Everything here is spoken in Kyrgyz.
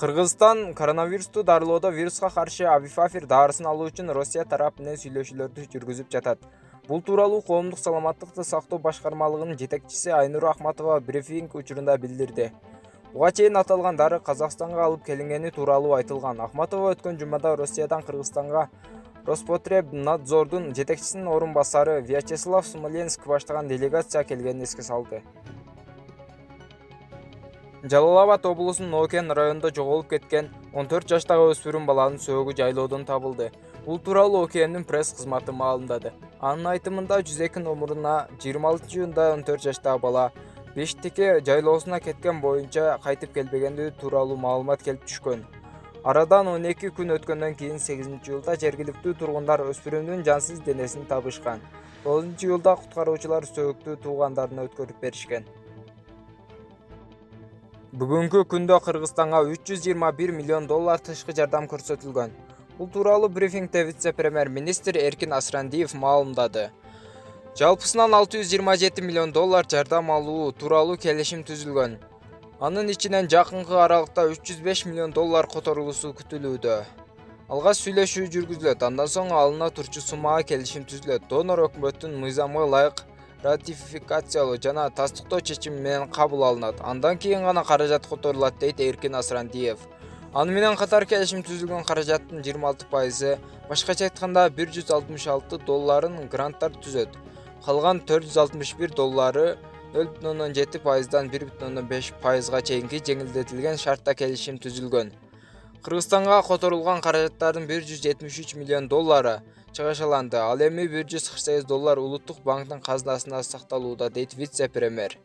Кыргызстан коронавирусту дарылоодо вируска каршы Авифафир дарысын алуу үчүн Россия тарап менен сүйлөшүүлөрдү жүргүзүп жатат. Бул тууралуу Коомдук саламаттыкты сактоо башкармалыгынын жетекчиси Айнура Ахматова брифинг учурунда билдирди. Буга чейин аталган дары Казакстанга алып келингени тууралуу айтылган. Ахматова өткөн жумада Россиядан Кыргызстанга Роспотребнадзордун жетекчисинин орун басары Вячеслав Смоленск баштаган делегация келгенин эске салды. Жалал-Абад облусунун Окен районунда жоголуп кеткен 14 жаштагы өспүрүм баланын сөөгү жайлоодон табылды. Бул тууралуу Окендин пресс кызматы маалымдады. Анын айтымында 102 номуруна 26 июнда 14 жаштагы бала Бештеке жайлоосуна кеткен боюнча кайтып келбегендиги тууралуу маалымат келип түшкөн. Арадан 12 күн өткөндөн кийин 8-июлда жергиликтүү тургундар өспүрүмдүн жансыз денесин табышкан. 9-июлда куткаруучулар сөөгүктү туугандарына өткөрүп беришкен. Бүгүнкү күндө Кыргызстанга 321 миллион доллар тышкы жардам көрсөтүлгөн. Бул тууралуу брифингде вице-премьер-министр Эркин Асрандиев маалымдады. Жалпысынан 627 миллион доллар жардам алуу тууралуу келишим түзүлгөн. Анын ичинен жакынкы аралыкта 305 миллион доллар которулуусу күтүлүүдө. Алгач сүйлөшүү жүргүзүлөт, андан соң алына турчу суммага келишим түзүлөт. Донор өкмөттүн мыйзамга ылайык ратификациялоо жана тастыктоо чечими менен кабыл алынат. Андан кийин гана каражат которулат, дейт Эркин Асрандиев. Аны менен катар келишим түзүлгөн каражаттын 26%, башкача айтканда 166 долларын гранттар түзөт. Калган 461 доллары 0,7%дан 1,5%га чейинки жеңилдетилген шартта келишим түзүлгөн. Кыргызстанга которулган каражаттардын 173 миллион доллары чыгышаланды. Ал эми 148 доллар улуттук банктын казынасында сакталууда, дейт вице-премьер.